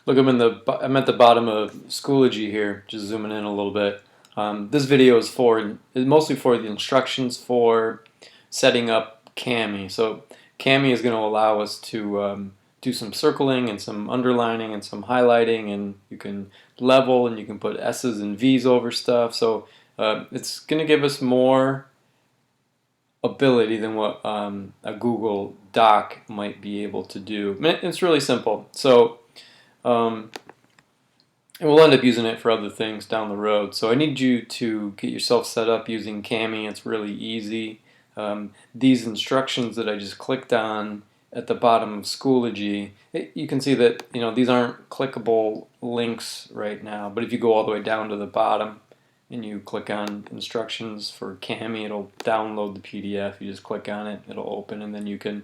Look, I'm at the bottom of Schoology here, just zooming in a little bit. This video is mostly for the instructions for setting up Kami. So Kami is going to allow us to do some circling and some underlining and some highlighting, and you can level and you can put S's and V's over stuff. So it's going to give us more ability than what a Google Doc might be able to do. It's really simple. So um, and we'll end up using it for other things down the road. So I need you to get yourself set up using Kami. It's really easy. These instructions that I just clicked on at the bottom of Schoology, you can see that these aren't clickable links right now. But if you go all the way down to the bottom and you click on instructions for Kami, it'll download the PDF. You just click on it, it'll open, and then you can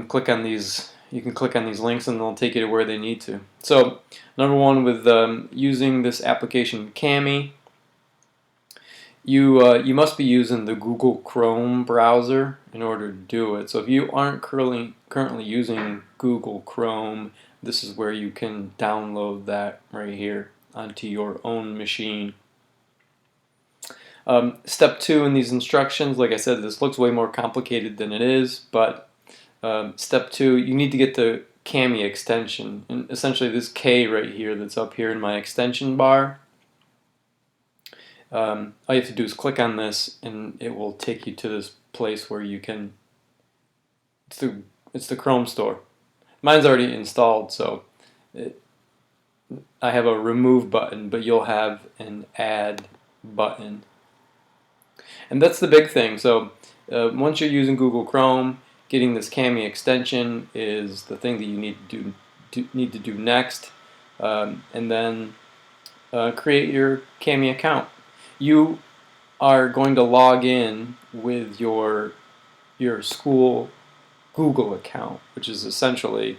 click on these. You can click on these links and they'll take you to where they need to. So, number one, with using this application Kami, you must be using the Google Chrome browser in order to do it. So if you aren't currently using Google Chrome, this is where you can download that right here onto your own machine. Step 2 in these instructions, like I said, this looks way more complicated than it is, but step 2, you need to get the Kami extension, and essentially this K right here that's up here in my extension bar. All you have to do is click on this and it will take you to this place where you can, it's the Chrome store. Mine's already installed, so I have a remove button, but you'll have an add button. And that's the big thing. So once you're using Google Chrome, getting this Kami extension is the thing that you need to do next, and then create your Kami account. You are going to log in with your school Google account, which is essentially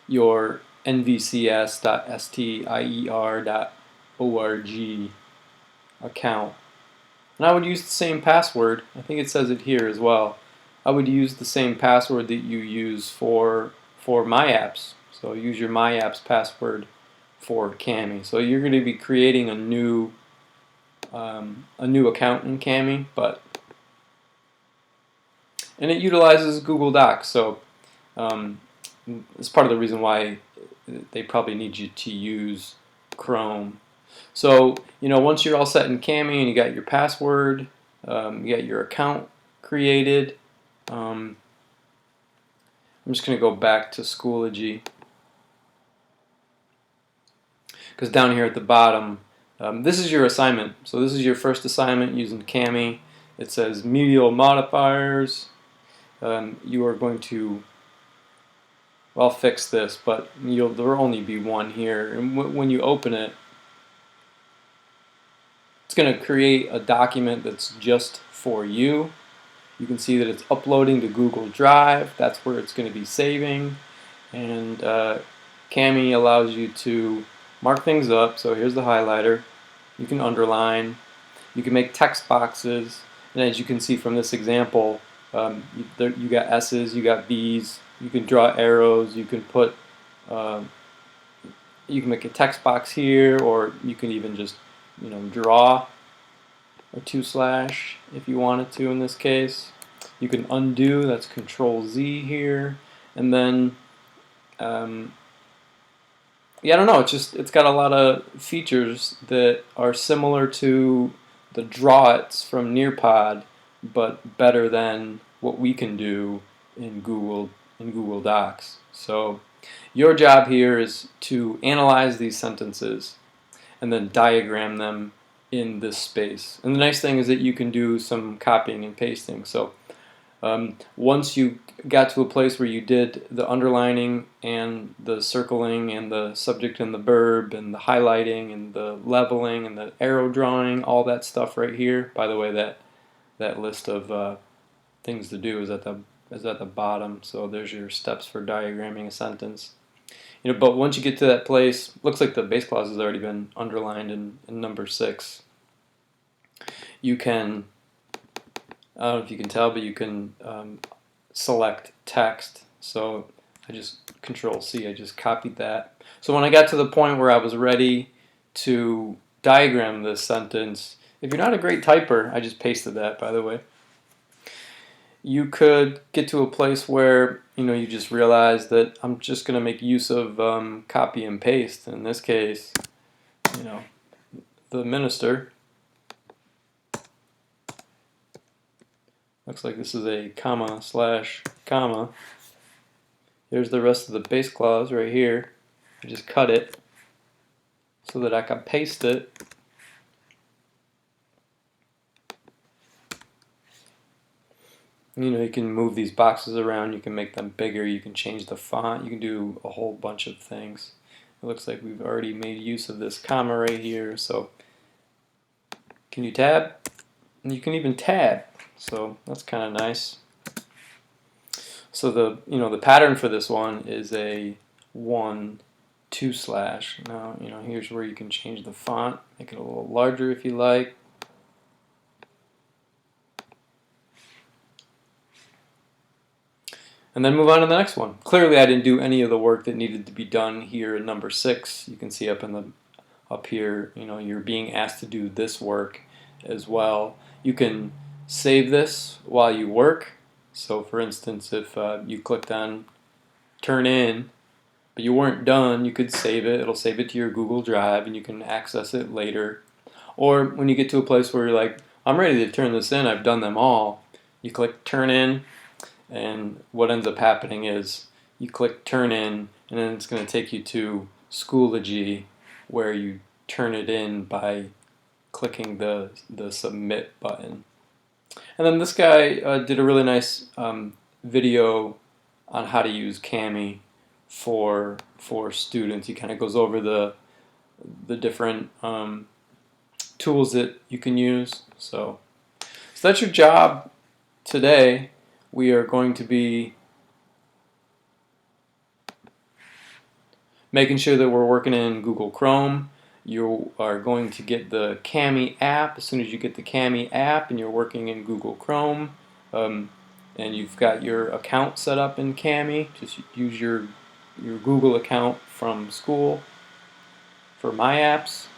your nvcs.stier.org account. And I would use the same password. I think it says it here as well. I would use the same password that you use for My Apps. So use your My Apps password for Kami. So you're going to be creating a new account in Kami, and it utilizes Google Docs. So it's part of the reason why they probably need you to use Chrome. So once you're all set in Kami and you got your password, you got your account created. I'm just going to go back to Schoology, because down here at the bottom, this is your assignment. So this is your first assignment using Kami. It says medial modifiers. You are going to, well, I'll fix this, but there will only be one here. And when you open it, it's going to create a document that's just for you. You can see that it's uploading to Google Drive. That's where it's going to be saving. And Kami allows you to mark things up. So here's the highlighter. You can underline. You can make text boxes. And as you can see from this example, you got S's, you got B's. You can draw arrows. You can put, you can make a text box here, or you can even just, draw a 2/ if you wanted to in this case. You can undo, that's Control Z here, and then yeah, I don't know, it's got a lot of features that are similar to the Draw It's from Nearpod, but better than what we can do in Google Docs. So your job here is to analyze these sentences and then diagram them in this space. And the nice thing is that you can do some copying and pasting. So once you got to a place where you did the underlining and the circling and the subject and the verb and the highlighting and the leveling and the arrow drawing, all that stuff right here. By the way, that list of things to do is at the bottom. So there's your steps for diagramming a sentence. But once you get to that place, looks like the base clause has already been underlined in number 6. You can, I don't know if you can tell, but you can select text. So I just Control C, I just copied that. So when I got to the point where I was ready to diagram this sentence, if you're not a great typer, I just pasted that, by the way, you could get to a place where you just realize that I'm just going to make use of copy and paste. In this case, the minister, looks like this is a comma slash comma. Here's the rest of the base clause right here. I just cut it so that I can paste it. You can move these boxes around, you can make them bigger, you can change the font, you can do a whole bunch of things. It looks like we've already made use of this comma right here, so can you tab? And you can even tab, so that's kind of nice. So the pattern for this one is a 1, 2 slash. Now here's where you can change the font, make it a little larger if you like. And then move on to the next one. Clearly I didn't do any of the work that needed to be done here in number 6. You can see up here, you're being asked to do this work as well. You can save this while you work. So for instance, if you clicked on turn in, but you weren't done, you could save it. It'll save it to your Google Drive and you can access it later. Or when you get to a place where you're like, I'm ready to turn this in, I've done them all, you click turn in, and what ends up happening is you click turn in, and then it's going to take you to Schoology, where you turn it in by clicking the submit button. And then this guy did a really nice video on how to use Kami for students. He kind of goes over the different tools that you can use. So that's your job today. We are going to be making sure that we're working in Google Chrome. You are going to get the Kami app. As soon as you get the Kami app and you're working in Google Chrome, and you've got your account set up in Kami, just use your Google account from school for My Apps.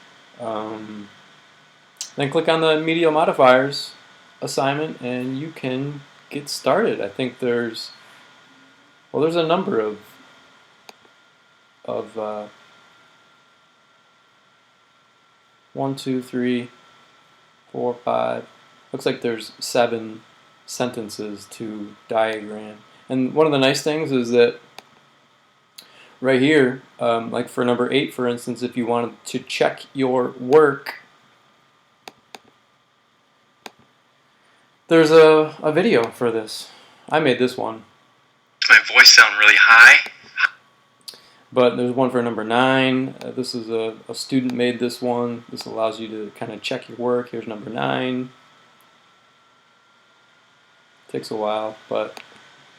Then click on the Media Modifiers assignment and you can get started. I think there's a number of 1, 2, 3, 4, 5. Looks like there's 7 sentences to diagram. And one of the nice things is that right here, like for number 8, for instance, if you wanted to check your work, there's a video for this. I made this one. Does my voice sound really high? But there's one for number 9. This is a student made this one. This allows you to kind of check your work. Here's number 9. Takes a while, but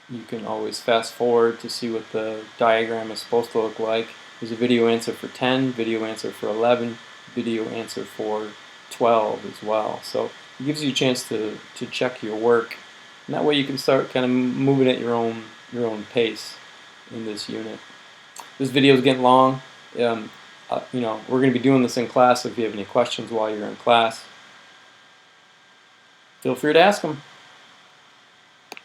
you can always fast forward to see what the diagram is supposed to look like. There's a video answer for 10, video answer for 11, video answer for 12 as well. So it gives you a chance to check your work, and that way you can start kind of moving at your own pace in this unit. This video is getting long. We're going to be doing this in class. So if you have any questions while you're in class, feel free to ask them.